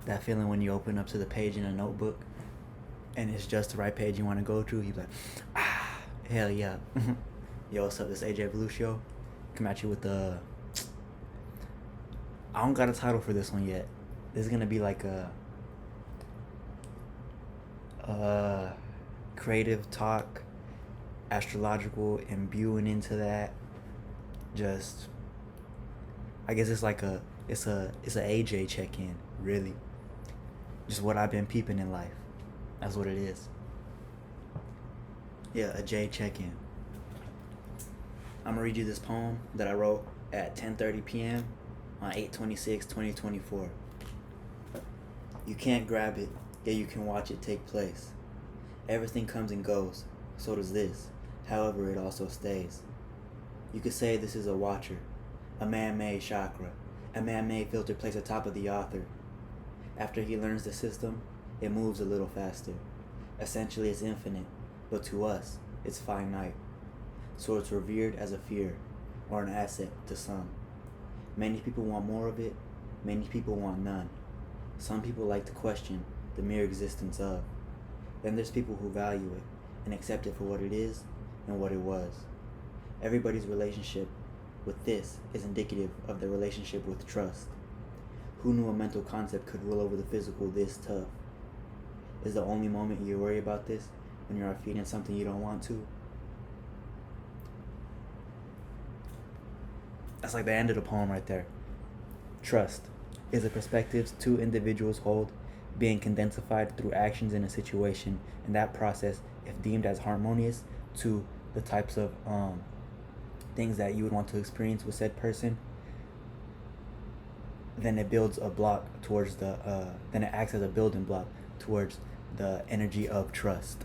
That feeling when you open up to the page in a notebook and it's just the right page you want to go to. You like, ah, hell yeah. Yo, what's up? This AJ Belucio. Come at you with the. I don't got a title for this one yet. This is gonna be like a creative talk, astrological, imbuing into that. Just, I guess it's like it's a AJ check in, really. Just what I've been peeping in life. That's what it is. Yeah, a J check in. I'm gonna read you this poem that I wrote at 10:30 p.m. on 8/26/2024. You can't grab it, yet you can watch it take place. Everything comes and goes, so does this. However, it also stays. You could say this is a watcher, a man-made chakra, a man-made filter placed atop of the author. After he learns the system, it moves a little faster. Essentially, it's infinite, but to us, it's finite. So it's revered as a fear, or an asset to some. Many people want more of it, many people want none. Some people like to question the mere existence of. Then there's people who value it and accept it for what it is and what it was. Everybody's relationship with this is indicative of their relationship with trust. Who knew a mental concept could rule over the physical this tough? Is the only moment you worry about this when you're feeding something you don't want to? That's like the end of the poem right there. Trust is the perspectives two individuals hold, being condensified through actions in a situation, and that process, if deemed as harmonious to the types of things that you would want to experience with said person, then it builds a block towards then it acts as a building block towards the energy of trust.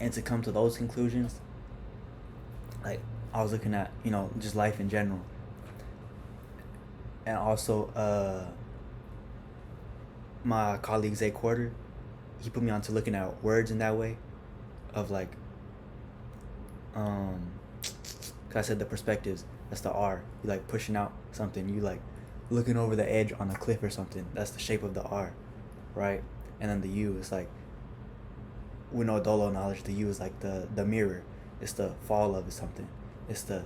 And to come to those conclusions, like, I was looking at, just life in general. And also, my colleague Zay Quarter, he put me on to looking at words in that way, of like, cause I said the perspectives, that's the R. You like pushing out something, you like looking over the edge on a cliff or something. That's the shape of the R, right? And then the U is like, with no dolo knowledge, the U is like the mirror. It's the fall of something. It's the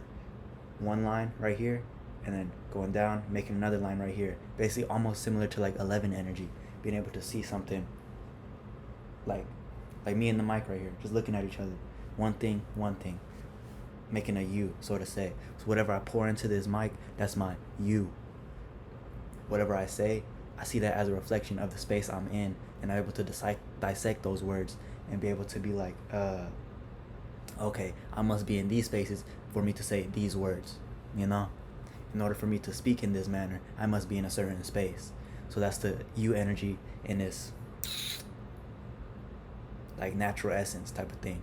one line right here, and then going down, making another line right here. Basically, almost similar to like 11 energy, being able to see something. Like me and the mic right here, just looking at each other. One thing, making a U, so to say. So whatever I pour into this mic, that's my U. Whatever I say, I see that as a reflection of the space I'm in, and I'm able to dissect those words and be able to be like, okay, I must be in these spaces for me to say these words, In order for me to speak in this manner, I must be in a certain space. So that's the U energy in this, like, natural essence type of thing.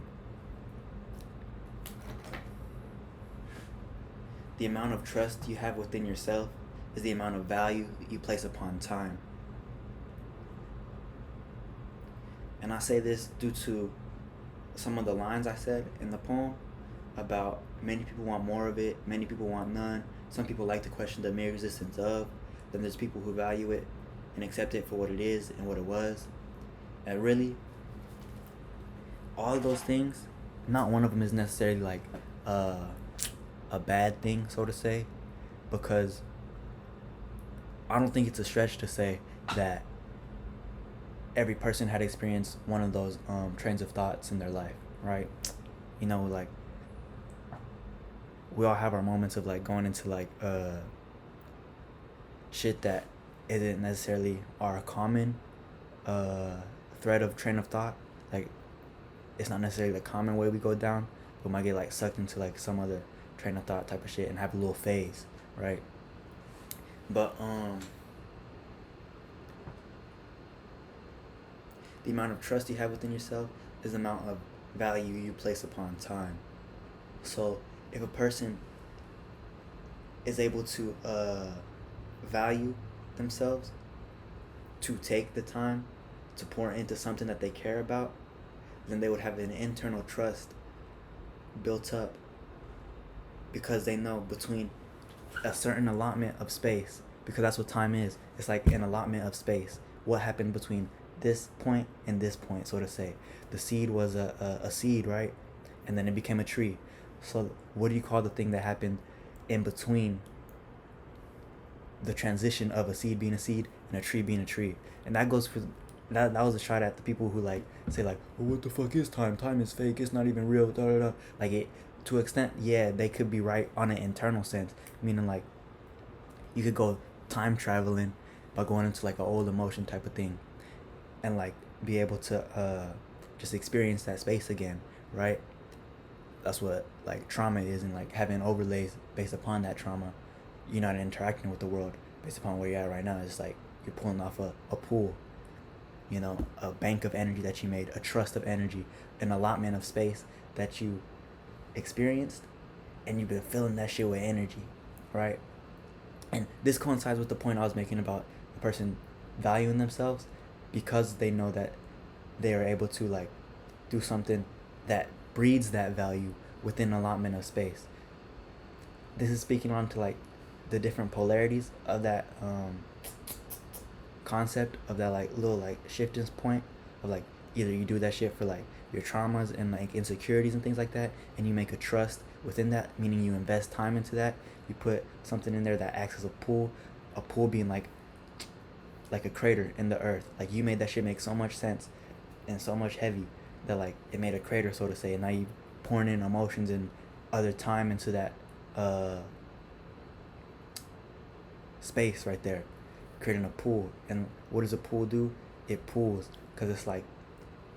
The amount of trust you have within yourself is the amount of value you place upon time. And I say this due to some of the lines I said in the poem about many people want more of it, many people want none. Some people like to question the mere existence of. Then there's people who value it and accept it for what it is and what it was. And really, all of those things, not one of them is necessarily like a bad thing, so to say, because I don't think it's a stretch to say that every person had experienced one of those trains of thoughts in their life, right? Like, we all have our moments of like going into like shit that isn't necessarily our common thread of train of thought. Like, it's not necessarily the common way we go down, but we might get like sucked into like some other train of thought type of shit and have a little phase, right? But the amount of trust you have within yourself is the amount of value you place upon time. So if a person is able to value themselves, to take the time to pour into something that they care about, then they would have an internal trust built up, because they know between a certain allotment of space because that's what time is. It's like an allotment of space. What happened between this point and this point, so to say. The seed was a seed, right? And then it became a tree. So what do you call the thing that happened in between the transition of a seed being a seed and a tree being a tree? And that goes for that was a shot at the people who like say like, oh, what the fuck is time? Time is fake. It's not even real. Da da da. Like it, to an extent, yeah, they could be right on an internal sense, meaning like you could go time traveling by going into like an old emotion type of thing, and like be able to just experience that space again, right? That's what like trauma is, and like having overlays based upon that trauma. You're not interacting with the world based upon where you're at right now. It's like you're pulling off a pool, you know, a bank of energy that you made, a trust of energy, an allotment of space that you experienced, and you've been filling that shit with energy, right? And this coincides with the point I was making about a person valuing themselves because they know that they are able to like do something that breeds that value within an allotment of space. This is speaking on to like the different polarities of that concept of that like little like shifting point of like either you do that shit for like your traumas and like insecurities and things like that, and you make a trust within that, meaning you invest time into that. You put something in there that acts as a pool being like a crater in the earth. Like you made that shit make so much sense and so much heavy that like it made a crater, so to say, and now you pouring in emotions and other time into that space right there, creating a pool. And what does a pool do? It pools because it's like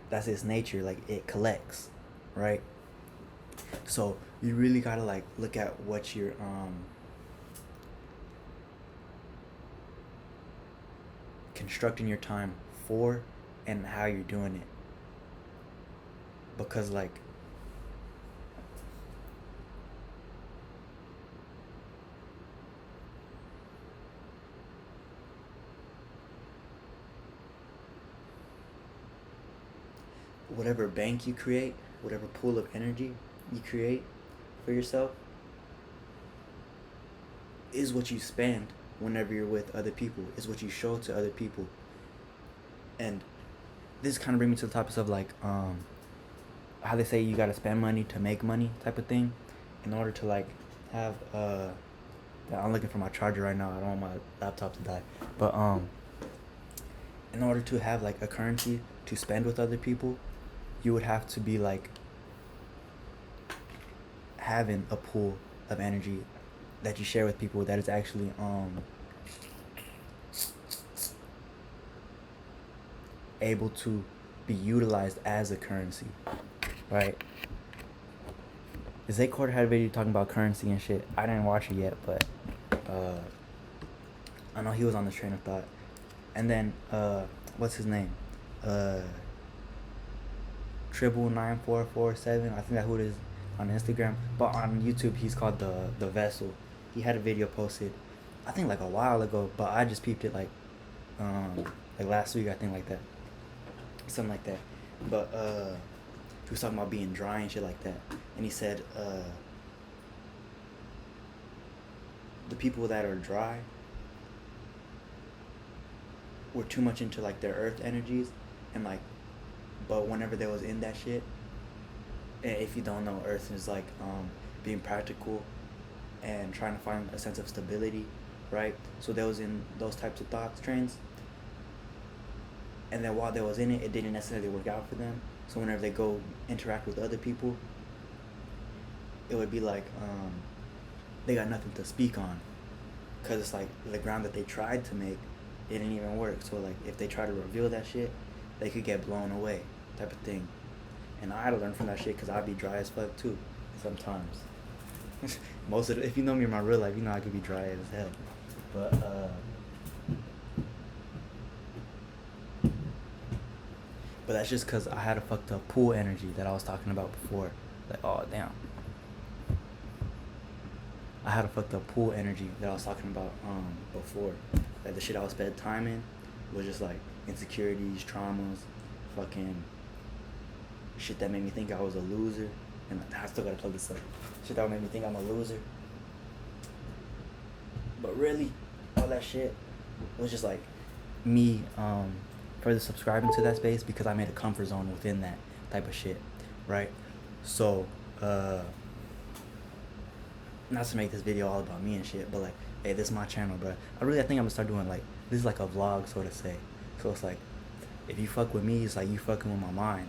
that's its nature. Like it collects, right? So you really gotta like look at what you're constructing your time for and how you're doing it, because like whatever bank you create, whatever pool of energy you create for yourself is what you spend whenever you're with other people, is what you show to other people. And this kind of brings me to the topic of like how they say you gotta spend money to make money type of thing in order to like have I'm looking for my charger right now. I don't want my laptop to die. But in order to have like a currency to spend with other people, you would have to be like having a pool of energy that you share with people that is actually able to be utilized as a currency, right? Zay Quarter had a video talking about currency and shit. I didn't watch it yet, but I know he was on this train of thought. And then what's his name? Tribble 9447. I think that's who it is on Instagram. But on YouTube, he's called the Vessel. He had a video posted, I think like a while ago, but I just peeped it like last week, I think, like that, something like that. But he was talking about being dry and shit like that, and he said the people that are dry were too much into like their earth energies, and like, but whenever they was in that shit, and if you don't know, earth is like being practical and trying to find a sense of stability, right? So they was in those types of thoughts trains, and then while they was in it, it didn't necessarily work out for them. So whenever they go interact with other people, it would be like they got nothing to speak on, because it's like the ground that they tried to make, it didn't even work. So like if they try to reveal that shit, they could get blown away, type of thing. And I had to learn from that shit, because I'd be dry as fuck too sometimes. Most of if you know me in my real life, you know I could be dry as hell. But that's just because I had a fucked up pool energy that I was talking about before. Like, oh damn, I had a fucked up pool energy that I was talking about before. Like the shit I would spend time in was just like insecurities, traumas, fucking shit that made me think I was a loser. And I still gotta plug this up. Shit that made me think I'm a loser. But really, all that shit was just like me further subscribing to that space because I made a comfort zone within that type of shit, right? So not to make this video all about me and shit, but like, hey, this is my channel, bro. I think I'm gonna start doing like, this is like a vlog, so to say. So it's like, if you fuck with me, it's like you fucking with my mind.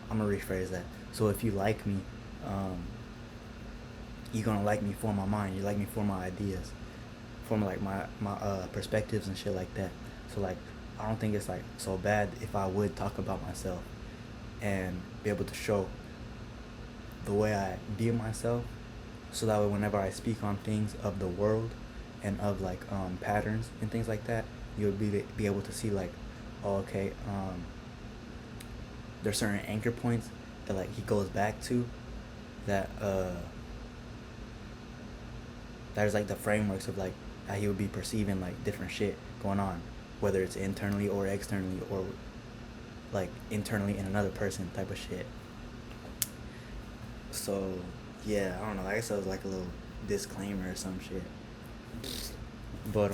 I'm gonna rephrase that. So if you like me, you're gonna like me for my mind. You like me for my ideas, for like my perspectives and shit like that. So like, I don't think it's like so bad if I would talk about myself and be able to show the way I view myself, so that way whenever I speak on things of the world and of like patterns and things like that, you'll be able to see like, oh, okay, there's certain anchor points that like he goes back to, that that is like the frameworks of like how he would be perceiving like different shit going on, whether it's internally or externally, or like internally in another person type of shit. So yeah, I don't know, I guess that was like a little disclaimer or some shit. But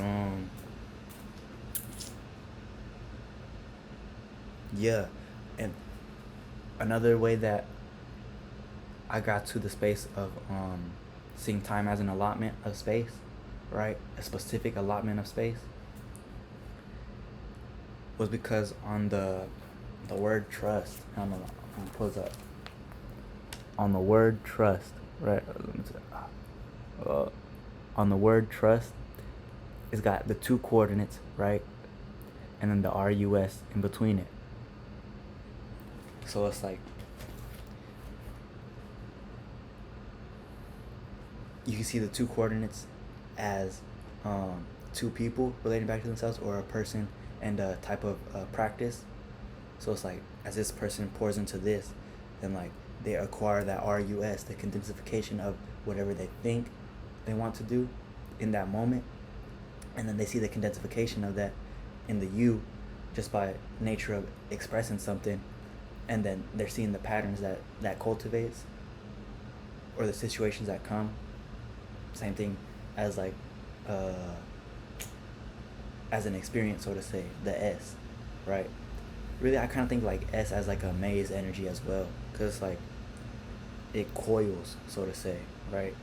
yeah, and another way that I got to the space of seeing time as an allotment of space, right? A specific allotment of space, was because on the word trust, I don't know, I'm gonna close up. On the word trust, right? On the word trust, it's got the 2 coordinates, right? And then the RUS in between it. So it's like, you can see the 2 coordinates as 2 people relating back to themselves, or a person and a type of practice. So it's like, as this person pours into this, then like they acquire that RUS, the condensification of whatever they think they want to do in that moment, and then they see the condensification of that in the U, just by nature of expressing something, and then they're seeing the patterns that cultivates, or the situations that come. Same thing as like as an experience, so to say, the S, right? Really, I kind of think like S as like a maze energy as well, because like it coils, so to say, right?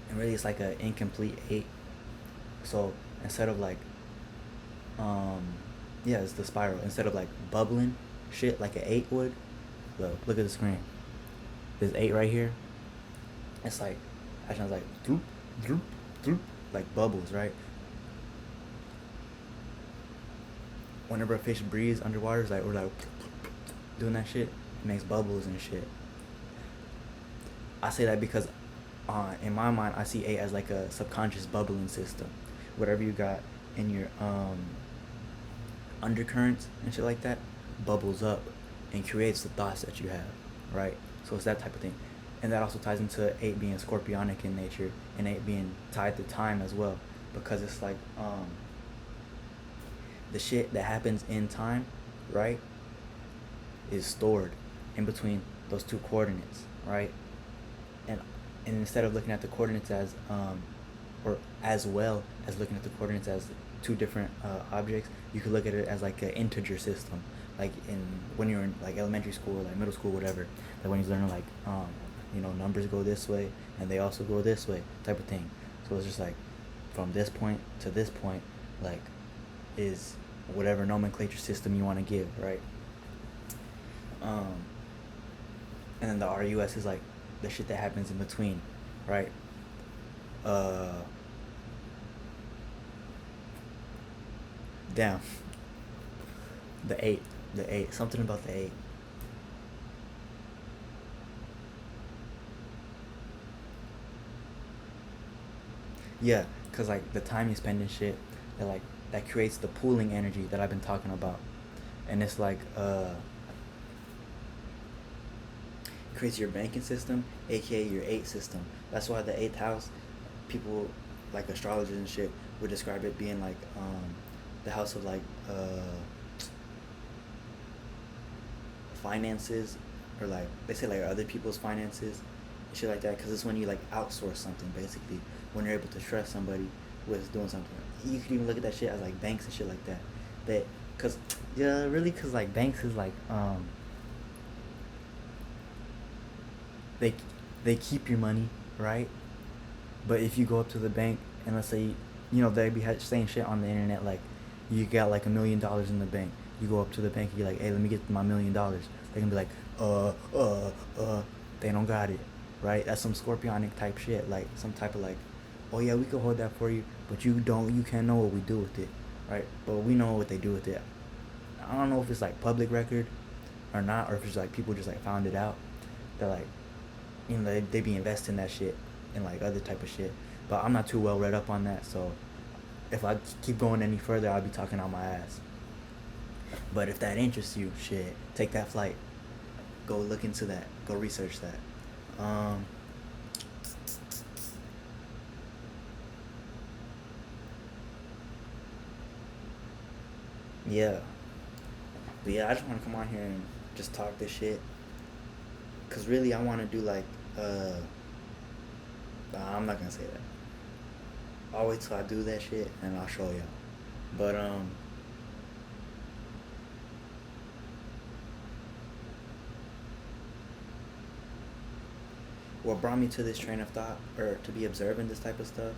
And really, it's like an incomplete 8. So instead of like yeah, it's the spiral. Instead of like bubbling shit like an 8 would, look at the screen. There's 8 right here. It's like, actually, I was like droop, droop, droop, like bubbles, right? Whenever a fish breathes underwater, it's like, we're like doing that shit. It makes bubbles and shit. I say that because in my mind, I see 8 as like a subconscious bubbling system. Whatever you got in your undercurrents and shit like that bubbles up and creates the thoughts that you have, right? So it's that type of thing. And that also ties into 8 being scorpionic in nature, and 8 being tied to time as well, because it's like the shit that happens in time, right, is stored in between those 2 coordinates, right? And instead of looking at the coordinates as or as well as looking at the coordinates as 2 different objects, you could look at it as like an integer system, like when you're in like elementary school or like middle school, whatever, that when you're learning like numbers go this way and they also go this way type of thing. So it's just like, from this point to this point, like, is whatever nomenclature system you want to give, right? And then the RUS is like the shit that happens in between, right? Damn. The 8, something about the 8. Yeah, cause like the time you spend in shit, that creates the pooling energy that I've been talking about, and it's like creates your banking system, aka your 8 system. That's why the 8th house, people like astrologers and shit would describe it being like the house of like finances, or like they say like other people's finances and shit like that, because it's when you like outsource something, basically when you're able to trust somebody with doing something. You could even look at that shit as like banks and shit like that. That, cause, yeah, really, cause like banks is like they they keep your money, right? But if you go up to the bank and let's say, they be saying shit on the internet like, you got like $1 million in the bank. You go up to the bank and you're like, hey, let me get my $1 million. They can be like, they don't got it, right? That's some scorpionic type shit, like some type of like, oh yeah, we can hold that for you, but you can't know what we do with it, right? But we know what they do with it. I don't know if it's like public record or not, or if it's like people just like found it out. They're like, they be investing that shit and like other type of shit. But I'm not too well read up on that, so if I keep going any further, I'll be talking on my ass. But if that interests you, shit, take that flight. Go look into that. Go research that. Yeah. But yeah, I just want to come on here and just talk this shit. Cause really, I want to do like, nah, I'm not gonna say that. I'll wait till I do that shit and I'll show y'all. But what brought me to this train of thought, or to be observing this type of stuff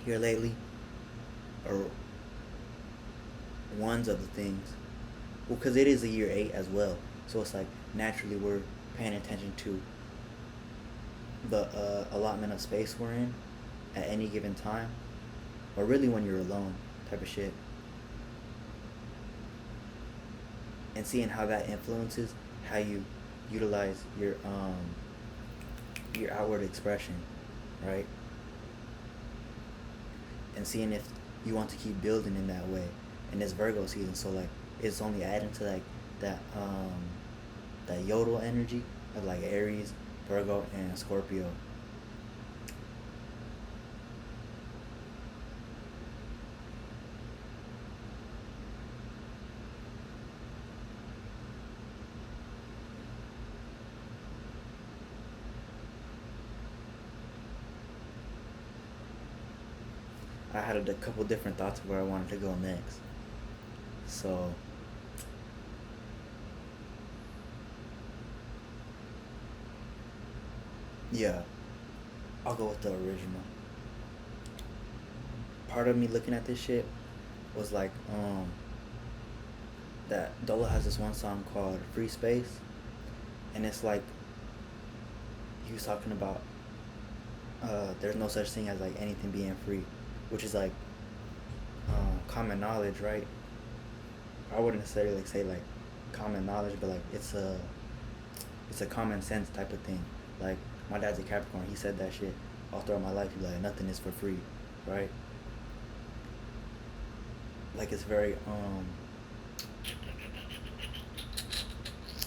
here lately, or ones of the things, well, because it is a year 8 as well, so it's like naturally we're paying attention to the allotment of space we're in at any given time, or really when you're alone type of shit, and seeing how that influences how you utilize your outward expression, right? And seeing if you want to keep building in that way. And it's Virgo season, so like it's only adding to like that yodel energy of like Aries, Virgo, and Scorpio. I had a couple different thoughts of where I wanted to go next. So yeah, I'll go with the original. Part of me looking at this shit was like, that Dola has this one song called Free Space, and it's like he was talking about there's no such thing as like anything being free, which is like common knowledge, right? I wouldn't necessarily like say like common knowledge, but like it's a common sense type of thing. Like my dad's a Capricorn, he said that shit all throughout my life. He's like, nothing is for free, right? Like it's very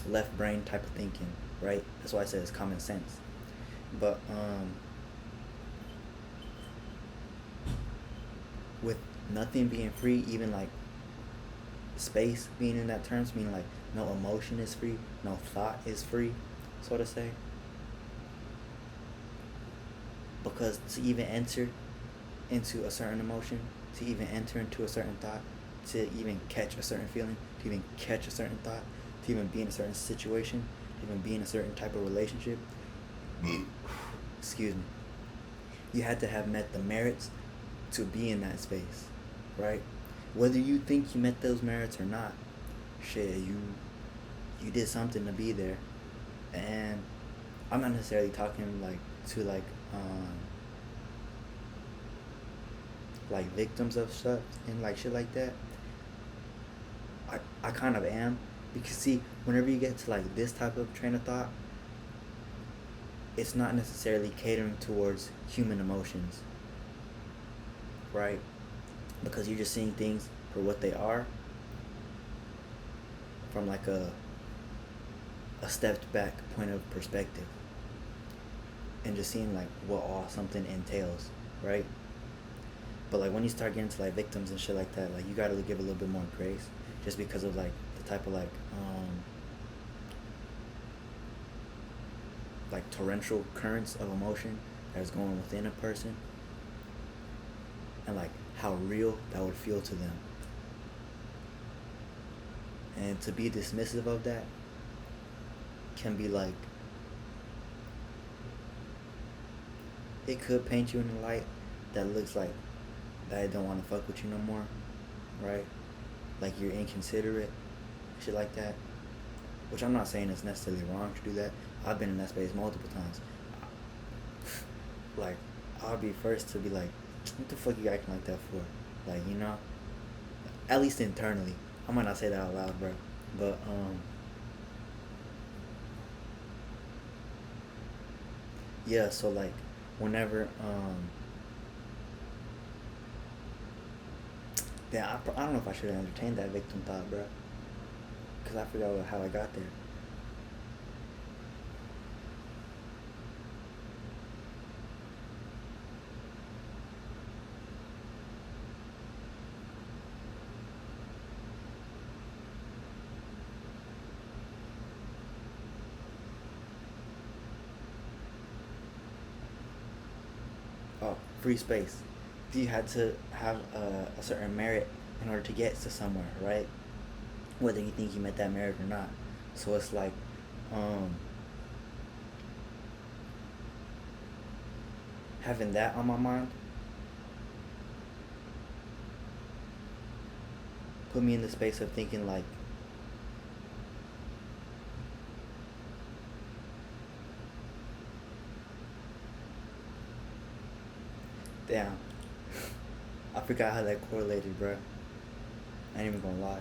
left brain type of thinking, right? That's why I said it's common sense. But with nothing being free, even like space being in that terms, meaning like no emotion is free, no thought is free, so to say. Because to even enter into a certain emotion, to even enter into a certain thought, to even catch a certain feeling, to even catch a certain thought, to even be in a certain situation, to even be in a certain type of relationship, excuse me, you had to have met the merits to be in that space, right? Whether you think you met those merits or not, shit, you did something to be there. And I'm not necessarily talking like to like victims of stuff and like shit like that. I kind of am, because see, whenever you get to like this type of train of thought, it's not necessarily catering towards human emotions, right? Because you're just seeing things for what they are, from like a stepped back point of perspective, and just seeing like what all something entails, right? But like when you start getting to like victims and shit like that, like you gotta give a little bit more grace, just because of like the type of like torrential currents of emotion that is going within a person. and like how real that would feel to them. And to be dismissive of that can be like, it could paint you in a light that looks like that I don't want to fuck with you no more, right? Like you're inconsiderate, shit like that. Which I'm not saying it's necessarily wrong to do that. I've been in that space multiple times. Like, I'll be first to be like, what the fuck you acting like that for? Like, you know? At least internally. I might not say that out loud, bro. But, yeah, so like, whenever, yeah, I don't know if I should have entertained that victim thought, bro. Because I forgot how I got there. Oh, free space. You had to have a certain merit in order to get to somewhere, right? Whether you think you met that merit or not. So it's like, um, having that on my mind put me in the space of thinking like, damn, I forgot how that correlated, bro. I ain't even gonna lie.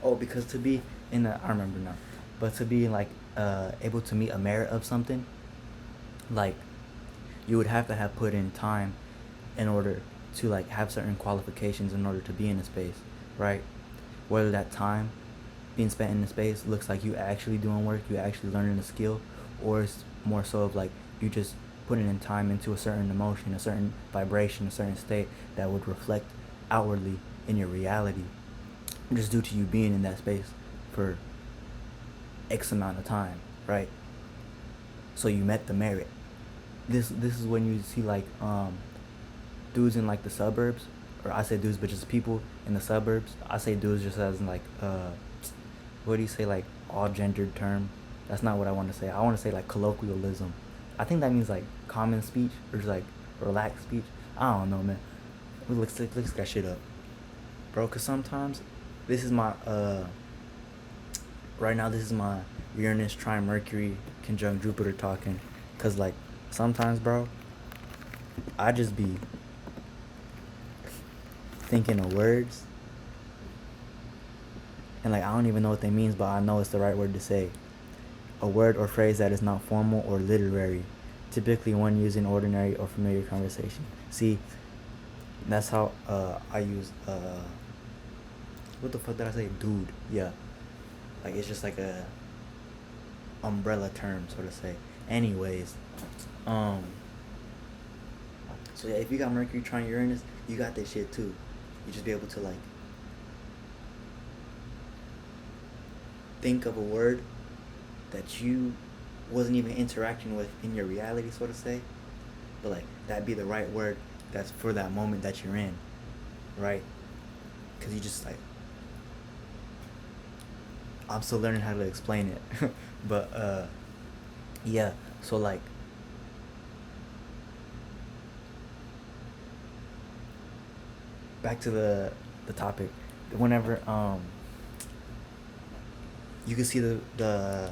Oh, because to be in a, I remember now, but to be like able to meet a merit of something, like you would have to have put in time in order to like have certain qualifications in order to be in a space, right? Whether that time being spent in the space looks like you actually doing work, you actually learning a skill, or it's more so of like you just putting in time into a certain emotion, a certain vibration, a certain state that would reflect outwardly in your reality, just due to you being in that space for X amount of time, right? So you met the merit. This is when you see like dudes in like the suburbs, or I say dudes, but just people in the suburbs. I say dudes just as in like what do you say, like all gendered term? That's not what I want to say. I want to say like colloquialism. I think that means like common speech or just like relaxed speech. I don't know, man. Let's that shit up, bro. Cause sometimes this is my right now this is my Uranus trine Mercury conjunct Jupiter talking. Cause like sometimes, bro, I just be thinking of words and like I don't even know what they means, but I know it's the right word to say. A word or phrase that is not formal or literary, typically one used in ordinary or familiar conversation. See, that's how I use what the fuck did I say? Dude. Yeah. Like it's just like a umbrella term, so to say. Anyways, um, so yeah, if you got Mercury trine Uranus, you got this shit too. You just be able to like think of a word that you wasn't even interacting with in your reality, so to say, but like that be the right word that's for that moment that you're in, right? Because you just like, I'm still learning how to explain it, but yeah. So like, back to the topic. Whenever you can see the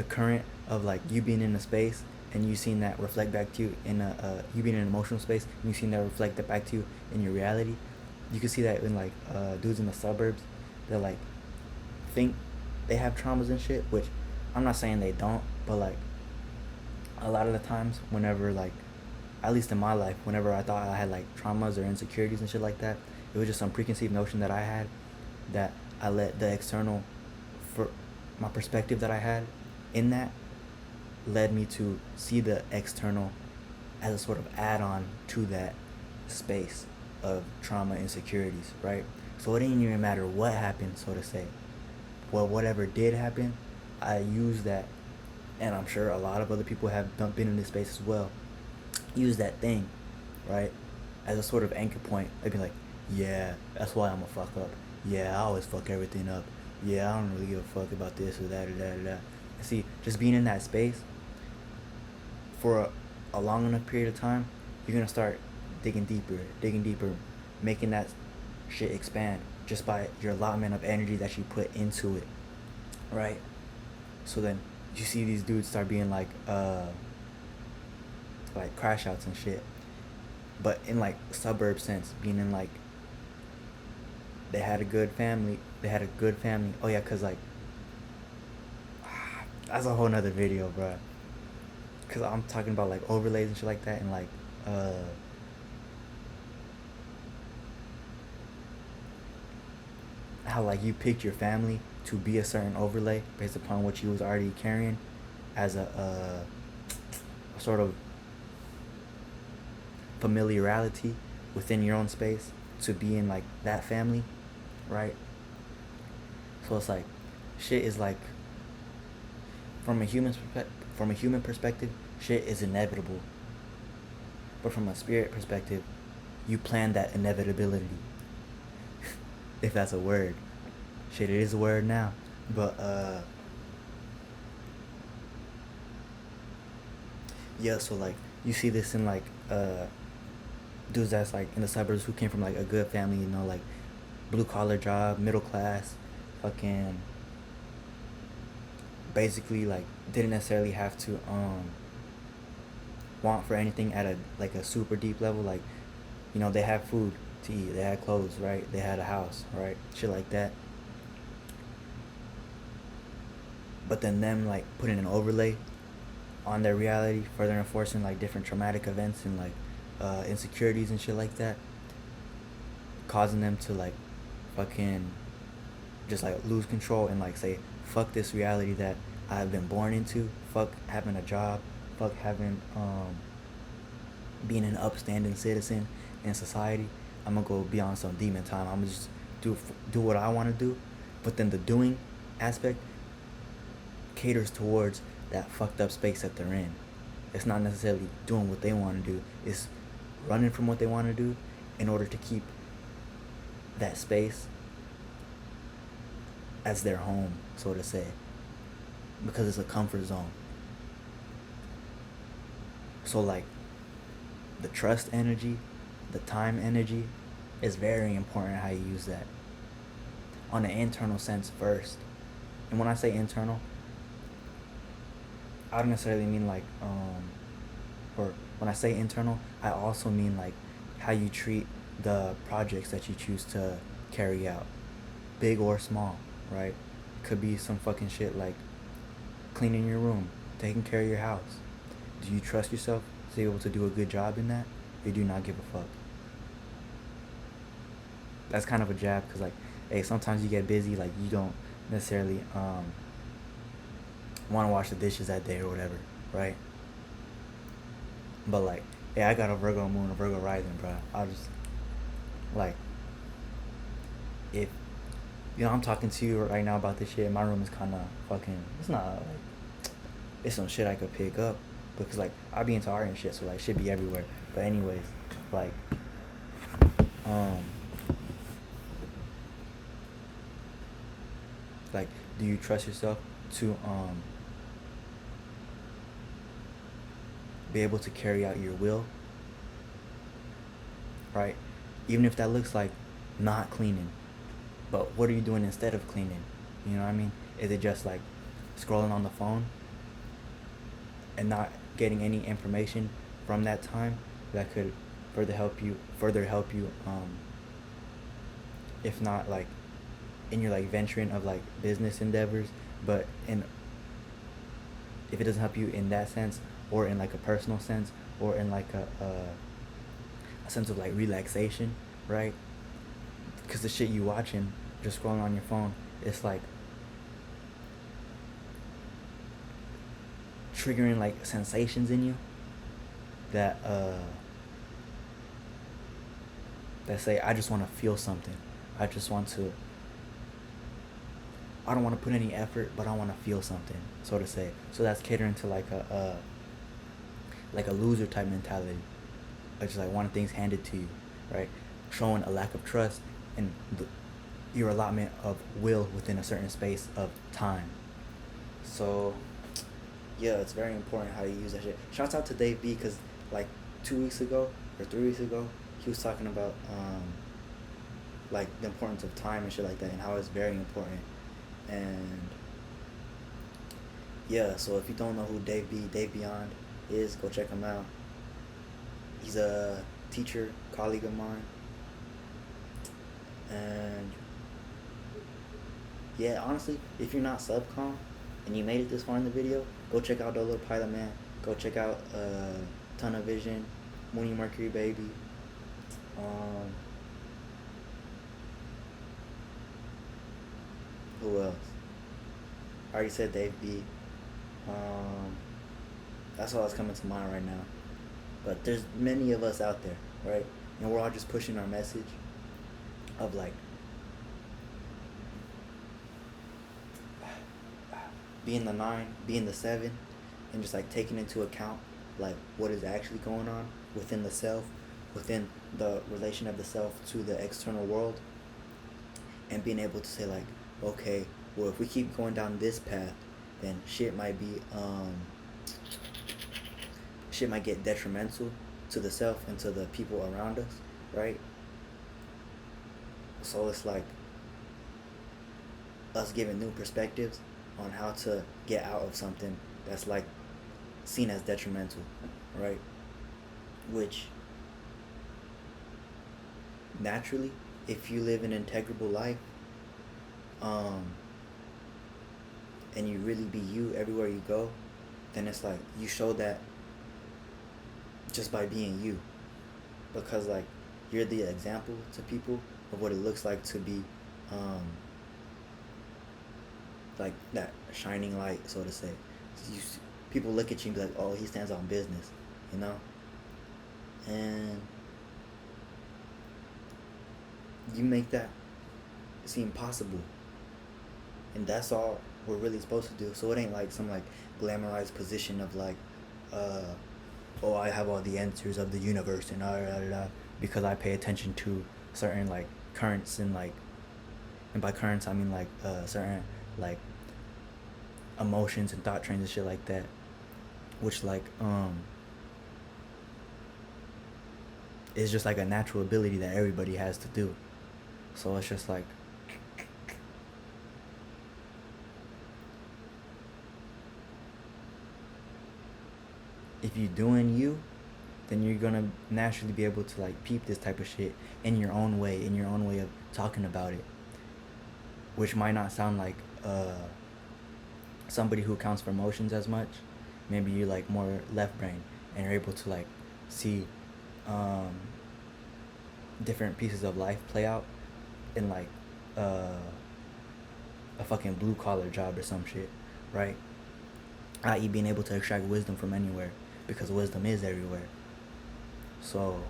current of like you being in a space and you seeing that reflect back to you in a you being in an emotional space and you seeing that reflect that back to you in your reality. You can see that in like dudes in the suburbs that like think they have traumas and shit, which I'm not saying they don't, but like a lot of the times whenever like, at least in my life, whenever I thought I had like traumas or insecurities and shit like that, it was just some preconceived notion that I had, that I let the external, for my perspective that I had in that, led me to see the external as a sort of add-on to that space of trauma insecurities, right? So it didn't even matter what happened, so to say. Well, whatever did happen, I use that, and I'm sure a lot of other people have been in this space as well. Use that thing, right, as a sort of anchor point. They'd be like, yeah, that's why I'm a fuck up. Yeah, I always fuck everything up. Yeah, I don't really give a fuck about this or that or that or that. See, just being in that space for a long enough period of time, you're gonna start digging deeper, making that shit expand just by your allotment of energy that you put into it, right? So then you see these dudes start being like crash outs and shit, but in like suburb sense, being in like they had a good family. They had a good family. Oh yeah, cause like that's a whole nother video, bro. Cause I'm talking about like overlays and shit like that, and like uh how like you picked your family to be a certain overlay based upon what you was already carrying as a sort of familiarity within your own space to be in like that family, right? So it's like shit is like from a human perspective, shit is inevitable. But from a spirit perspective, you plan that inevitability. If that's a word. Shit, it is a word now. But yeah, so like you see this in like dudes that's like in the suburbs who came from like a good family, you know, like blue collar job, middle class, fucking basically like didn't necessarily have to want for anything at a like a super deep level. Like, you know, they had food to eat, they had clothes, right, they had a house, right, shit like that. But then them like putting an overlay on their reality, further enforcing like different traumatic events and like insecurities and shit like that, causing them to like fucking just like lose control and like say fuck this reality that I've been born into, fuck having a job, fuck having being an upstanding citizen in society. I'm gonna go be on some demon time. I'm gonna just do what I want to do. But then the doing aspect caters towards that fucked up space that they're in. It's not necessarily doing what they want to do. It's running from what they want to do in order to keep that space as their home, so to say, because it's a comfort zone. So like the trust energy, the time energy is very important how you use that on an internal sense first. And when I say internal, I don't necessarily mean like or when I say internal, I also mean like how you treat the projects that you choose to carry out, big or small, right? Could be some fucking shit like cleaning your room, taking care of your house. Do you trust yourself to be able to do a good job in that? Or do you not give a fuck? That's kind of a jab, because like, hey, sometimes you get busy, like you don't necessarily want to wash the dishes that day or whatever, right? But like, hey, I got a Virgo moon, a Virgo rising, bro. I'll just like, if you know, I'm talking to you right now about this shit. My room is kind of fucking. It's not like it's some shit I could pick up, because like I be into art and shit, so like shit be everywhere. But anyways, like, um, like, do you trust yourself to be able to carry out your will, right? Even if that looks like not cleaning, but what are you doing instead of cleaning? You know what I mean? Is it just like scrolling on the phone and not getting any information from that time that could further help you if not like in your like venturing of like business endeavors, but in if it doesn't help you in that sense, or in like a personal sense, or in like a sense of like relaxation, right? Because the shit you watching, just scrolling on your phone, it's like triggering like sensations in you that that say, I just want to feel something. I just want to I don't want to put any effort, but I want to feel something, so to say. So that's catering to like a loser type mentality, like just like wanting things handed to you, right? Showing a lack of trust and your allotment of will within a certain space of time. So yeah, it's very important how you use that shit. Shouts out to Dave B, because like 2 weeks ago or 3 weeks ago, he was talking about like the importance of time and shit like that, and how it's very important. And yeah, so if you don't know who Dave Beyond is, go check him out. He's a teacher, colleague of mine, and yeah, honestly, if you're not subcom and you made it this far in the video, go check out The Little Pilot Man. Go check out Ton of Vision, Mooney Mercury Baby. Um, who else? I already said Dave B. Um, that's all that's coming to mind right now. But there's many of us out there, right? And we're all just pushing our message of like being the 9, being the 7, and just like taking into account like what is actually going on within the self, within the relation of the self to the external world, and being able to say like, okay, well, if we keep going down this path, then shit might get detrimental to the self and to the people around us, right? So it's like us giving new perspectives on how to get out of something that's like seen as detrimental, right? Which naturally, if you live an integrable life, and you really be you everywhere you go, then it's like you show that just by being you, because like you're the example to people of what it looks like to be like that shining light, so to say. People look at you and be like, oh, he stands on business, you know? And you make that seem possible. And that's all we're really supposed to do. So it ain't like some like glamorized position of like, oh, I have all the answers of the universe and because I pay attention to certain like currents and like, and by currents I mean like certain like emotions and thought trains and shit like that, which like is just like a natural ability that everybody has to do. So it's just like if you're doing you, then you're gonna naturally be able to like peep this type of shit in your own way of talking about it, which might not sound like somebody who accounts for emotions as much. Maybe you're like more left brain and you're able to like see different pieces of life play out in like a fucking blue collar job or some shit, right? I.e. being able to extract wisdom from anywhere, because wisdom is everywhere. So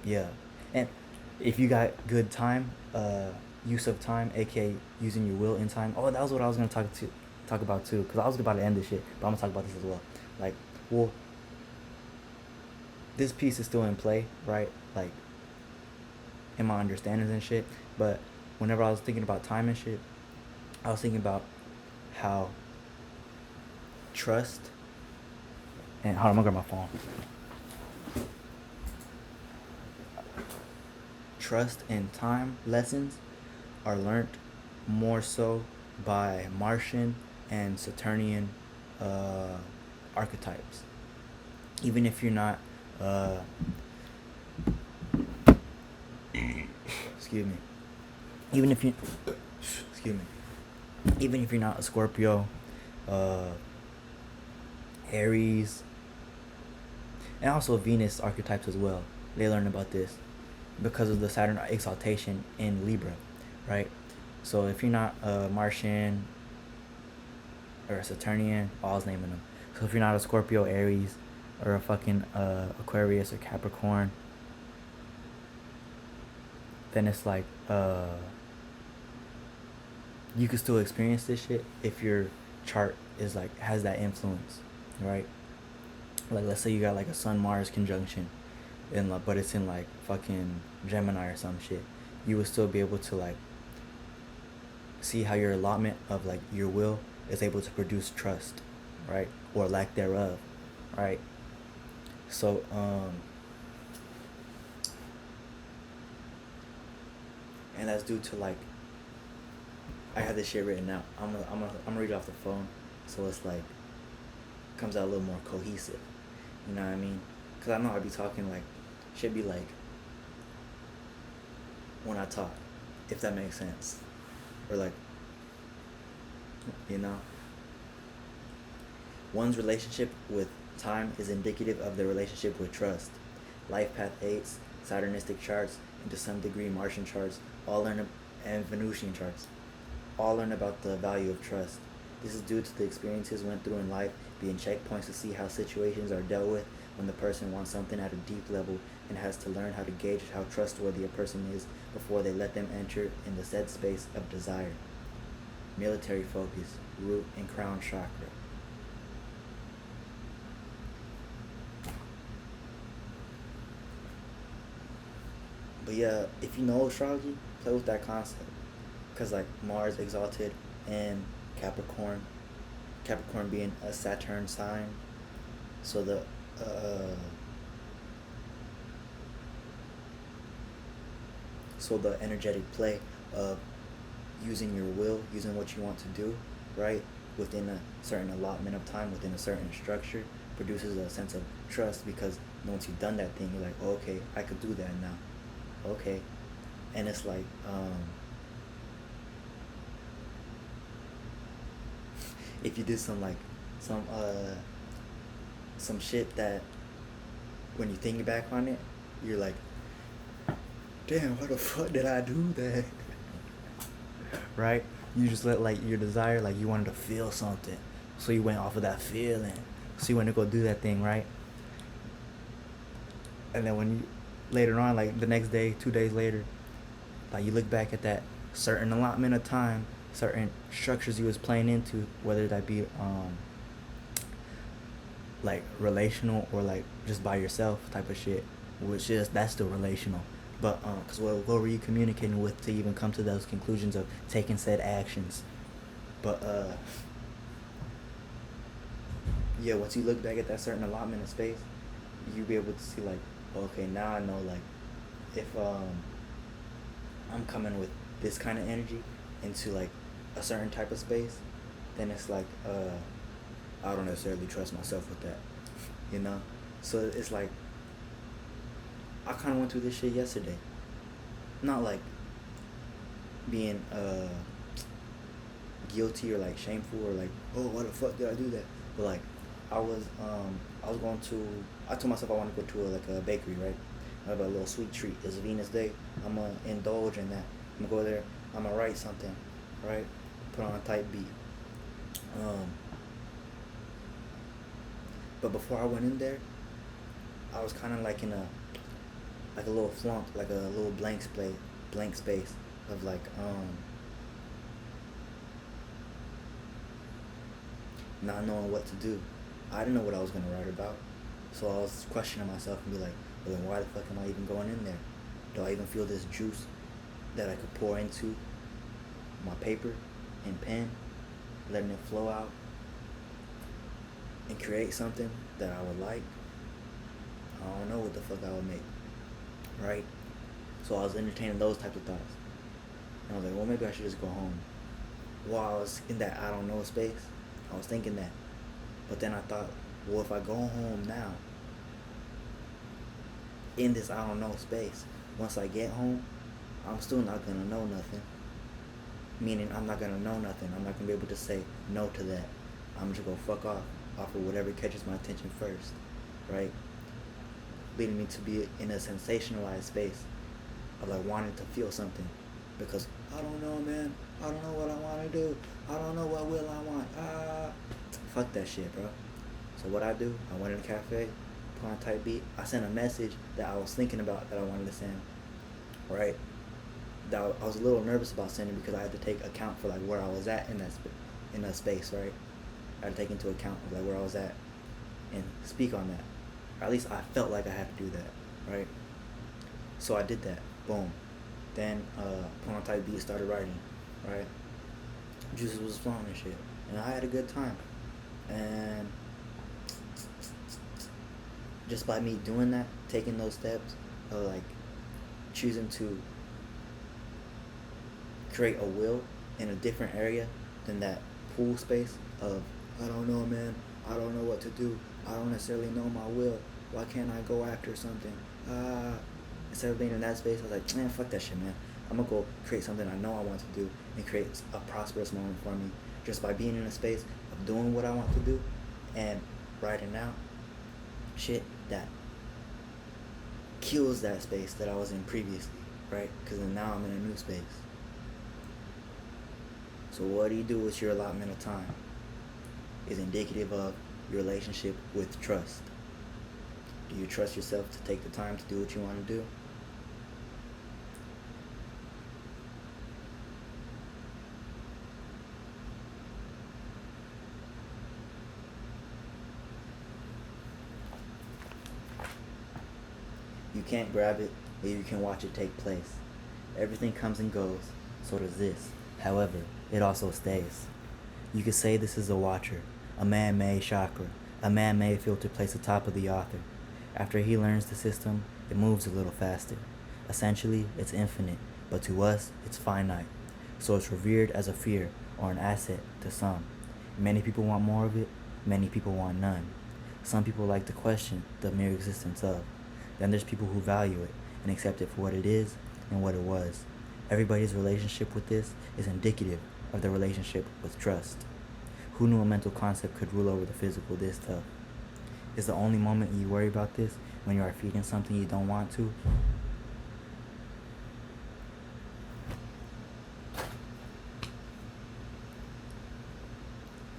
yeah, and if you got good time, use of time, aka using your will in time. Oh, that was what I was gonna talk about too, because I was about to end this shit, but I'm gonna talk about this as well. Like, well, this piece is still in play, right? Like, in my understandings and shit. But whenever I was thinking about time and shit, I was thinking about how trust and hold on, I'm gonna grab my phone. Trust and time lessons are learnt more so by Martian and Saturnian archetypes. Even if you're not excuse me. Even if you excuse me. Even if you're not a Scorpio, Aries, and also Venus archetypes as well. They learn about this because of the Saturn exaltation in Libra, right? So if you're not a Martian or a Saturnian, I was naming them. So if you're not a Scorpio, Aries, or a fucking Aquarius or Capricorn, then it's like you can still experience this shit if your chart is like has that influence, right? Like let's say you got like a Sun Mars conjunction, in like, but it's in like fucking Gemini or some shit. You would still be able to like see how your allotment of like your will is able to produce trust, right, or lack thereof, right? So and that's due to like I have this shit written out. I'm gonna read it off the phone, so it's like comes out a little more cohesive. You know what I mean? Cause I know I be talking like should be like when I talk, if that makes sense, or like you know. One's relationship with time is indicative of their relationship with trust. Life path 8s, Saturnistic charts, and to some degree Martian charts, and Venusian charts, all learn about the value of trust. This is due to the experiences went through in life being checkpoints to see how situations are dealt with when the person wants something at a deep level and has to learn how to gauge how trustworthy a person is before they let them enter in the said space of desire. Military focus, root and crown chakra. But yeah, if you know astrology, play with that concept. Because like Mars exalted in Capricorn, Capricorn being a Saturn sign. So uh, the energetic play of using your will, using what you want to do, right, within a certain allotment of time, within a certain structure, produces a sense of trust because once you've done that thing, you're like, oh, okay, I could do that now. Okay. And it's like, if you did some like some some shit that when you think back on it, you're like, damn, why the fuck did I do that? Right? You just let like your desire, like you wanted to feel something, so you went off of that feeling, so you went to go do that thing, right? And then when you later on, like the next day, 2 days later, like you look back at that certain allotment of time, certain structures you was playing into, whether that be like relational or like just by yourself type of shit, which is that's still relational. But because what were you communicating with to even come to those conclusions of taking said actions? But yeah, once you look back at that certain allotment of space, you be able to see like, okay, now I know like if I'm coming with this kind of energy into like a certain type of space, then it's like I don't necessarily trust myself with that, you know. So it's like I kind of went through this shit yesterday, not like being guilty or like shameful or like, oh, why the fuck did I do that? But like I was going to, I told myself I want to go to like a bakery, right? I have a little sweet treat. It's Venus Day. I'm gonna indulge in that. I'm gonna go there. I'm gonna write something, right? Put on a tight beat. But before I went in there, I was kind of like in a little flunk, like a little blank space of like not knowing what to do. I didn't know what I was gonna write about, so I was questioning myself and be like, well, then why the fuck am I even going in there? Do I even feel this juice that I could pour into my paper and pen, letting it flow out and create something that I would like? I don't know what the fuck I would make, right? So I was entertaining those types of thoughts. And I was like, well, maybe I should just go home. While I was in that I don't know space, I was thinking that. But then I thought, well, if I go home now, in this I don't know space, once I get home, I'm still not gonna know nothing. Meaning I'm not gonna know nothing. I'm not gonna be able to say no to that. I'm just gonna fuck off of whatever catches my attention first, right? Leading me to be in a sensationalized space of like wanting to feel something, because I don't know, man. I don't know what I want to do. I don't know what will I want. Fuck that shit, bro. So what I do, I went in the cafe, put on a tight beat. I sent a message that I was thinking about that I wanted to send, right? that I was a little nervous about sending because I had to take account for like where I was at in in that space, right? I had to take into account like where I was at and speak on that. Or at least I felt like I had to do that, right? So I did that. Boom. Then Prototype Beat started writing, right? Juices was flowing and shit, and I had a good time. And just by me doing that, taking those steps, like choosing to create a will in a different area than that pool space of I don't know, man, I don't know what to do, I don't necessarily know my will, why can't I go after something, instead of being in that space, I was like, man, fuck that shit, man, I'm gonna go create something I know I want to do and create a prosperous moment for me just by being in a space of doing what I want to do and writing out shit that kills that space that I was in previously, right? Because now I'm in a new space. So what do you do with your allotment of time is indicative of your relationship with trust. Do you trust yourself to take the time to do what you want to do? You can't grab it, but you can watch it take place. Everything comes and goes, so does this. However, it also stays. You could say this is a watcher, a man-made chakra, a man-made filter placed atop of the author. After he learns the system, it moves a little faster. Essentially, it's infinite, but to us, it's finite. So it's revered as a fear or an asset to some. Many people want more of it, many people want none. Some people like to question the mere existence of. Then there's people who value it and accept it for what it is and what it was. Everybody's relationship with this is indicative of their relationship with trust. Who knew a mental concept could rule over the physical this tough? Is the only moment you worry about this when you are feeding something you don't want to?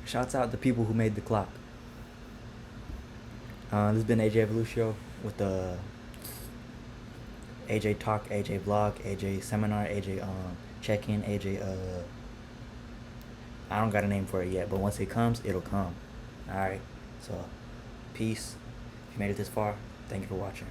Shouts out to people who made the clock. This has been AJ Evolucio with the AJ Talk, AJ Vlog, AJ Seminar, AJ Check-In, AJ I don't got a name for it yet, but once it comes, it'll come. Alright, so peace. If you made it this far, thank you for watching.